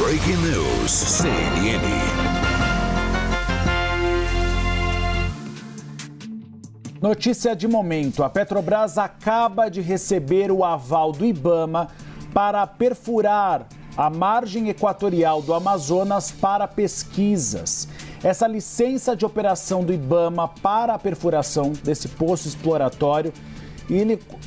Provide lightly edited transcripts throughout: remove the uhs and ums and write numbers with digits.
Breaking News, CNN. Notícia de momento: a Petrobras acaba de receber o aval do IBAMA para perfurar a margem equatorial do Amazonas para pesquisas. Essa licença de operação do IBAMA para a perfuração desse poço exploratório,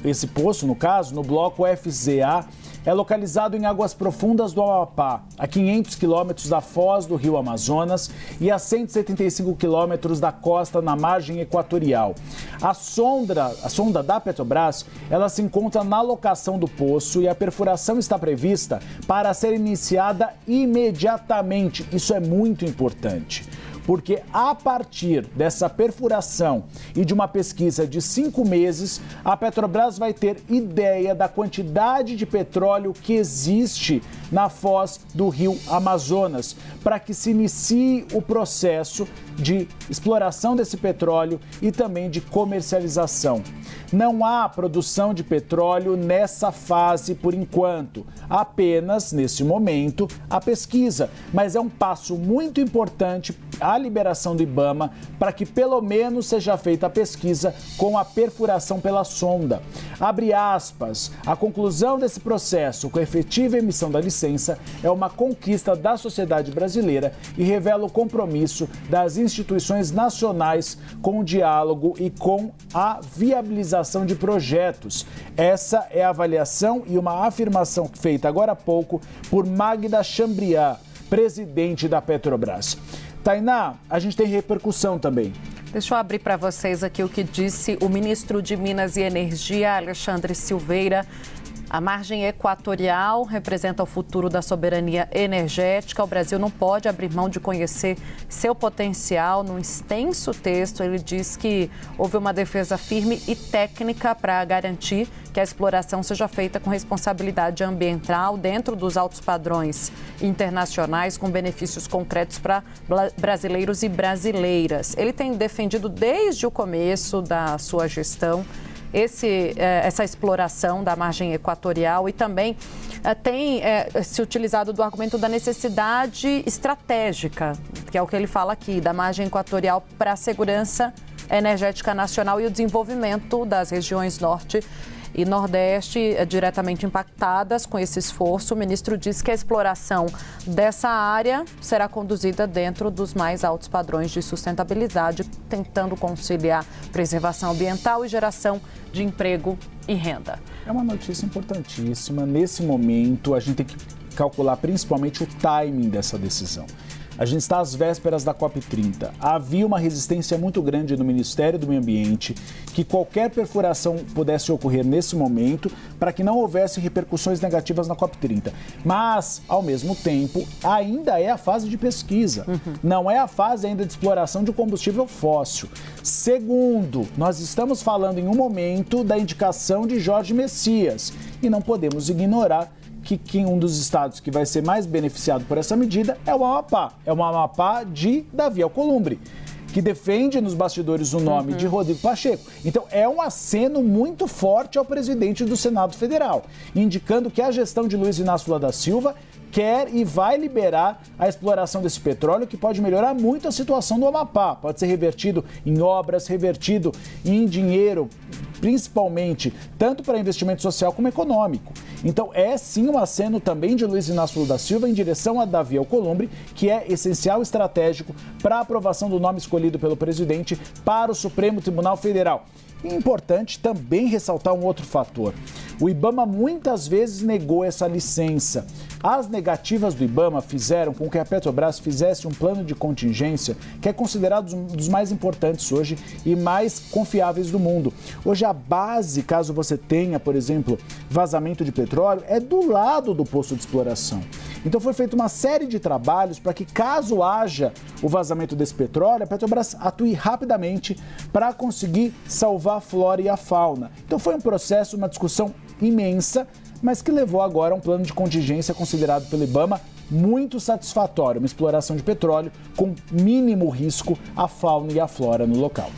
esse poço, no caso, no bloco FZA, é localizado em águas profundas do Amapá, a 500 quilômetros da foz do rio Amazonas e a 175 quilômetros da costa na margem equatorial. A sonda da Petrobras, ela se encontra na locação do poço e a perfuração está prevista para ser iniciada imediatamente. Isso é muito importante, porque a partir dessa perfuração e de uma pesquisa de 5 meses, a Petrobras vai ter ideia da quantidade de petróleo que existe na foz do rio Amazonas, para que se inicie o processo de exploração desse petróleo e também de comercialização. Não há produção de petróleo nessa fase por enquanto, apenas, nesse momento, a pesquisa. Mas é um passo muito importante a liberação do IBAMA para que pelo menos seja feita a pesquisa com a perfuração pela sonda. Abre aspas, a conclusão desse processo com a efetiva emissão da licença é uma conquista da sociedade brasileira e revela o compromisso das instituições nacionais com o diálogo e com a viabilização de projetos. Essa é a avaliação e uma afirmação feita agora há pouco por Magda Chambriard, presidente da Petrobras. Tainá, a gente tem repercussão também. Deixa eu abrir para vocês aqui o que disse o ministro de Minas e Energia, Alexandre Silveira. A margem equatorial representa o futuro da soberania energética. O Brasil não pode abrir mão de conhecer seu potencial. Num extenso texto, ele diz que houve uma defesa firme e técnica para garantir que a exploração seja feita com responsabilidade ambiental dentro dos altos padrões internacionais, com benefícios concretos para brasileiros e brasileiras. Ele tem defendido desde o começo da sua gestão essa exploração da margem equatorial e também tem se utilizado do argumento da necessidade estratégica, que é o que ele fala aqui, da margem equatorial para a segurança energética nacional e o desenvolvimento das regiões norte e nordeste diretamente impactadas com esse esforço. O ministro disse que a exploração dessa área será conduzida dentro dos mais altos padrões de sustentabilidade, tentando conciliar preservação ambiental e geração de emprego e renda. É uma notícia importantíssima. Nesse momento, a gente tem que calcular principalmente o timing dessa decisão. A gente está às vésperas da COP30. Havia uma resistência muito grande no Ministério do Meio Ambiente que qualquer perfuração pudesse ocorrer nesse momento para que não houvesse repercussões negativas na COP30. Mas, ao mesmo tempo, ainda é a fase de pesquisa. Não é a fase ainda de exploração de combustível fóssil. Segundo, nós estamos falando em um momento da indicação de Jorge Messias e não podemos ignorar que um dos estados que vai ser mais beneficiado por essa medida é o Amapá. É o Amapá de Davi Alcolumbre, que defende nos bastidores o nome de Rodrigo Pacheco. Então, é um aceno muito forte ao presidente do Senado Federal, indicando que a gestão de Luiz Inácio Lula da Silva quer e vai liberar a exploração desse petróleo, que pode melhorar muito a situação do Amapá. Pode ser revertido em obras, revertido em dinheiro, principalmente tanto para investimento social como econômico. Então é sim um aceno também de Luiz Inácio Lula da Silva em direção a Davi Alcolumbre, que é essencial e estratégico para a aprovação do nome escolhido pelo presidente para o Supremo Tribunal Federal. E importante também ressaltar um outro fator. O IBAMA muitas vezes negou essa licença. As negativas do IBAMA fizeram com que a Petrobras fizesse um plano de contingência que é considerado um dos mais importantes hoje e mais confiáveis do mundo. Hoje a base, caso você tenha, por exemplo, vazamento de petróleo, é do lado do poço de exploração. Então foi feita uma série de trabalhos para que, caso haja o vazamento desse petróleo, a Petrobras atue rapidamente para conseguir salvar a flora e a fauna. Então foi um processo, uma discussão imensa, mas que levou agora a um plano de contingência considerado pelo IBAMA muito satisfatório, uma exploração de petróleo com mínimo risco à fauna e à flora no local.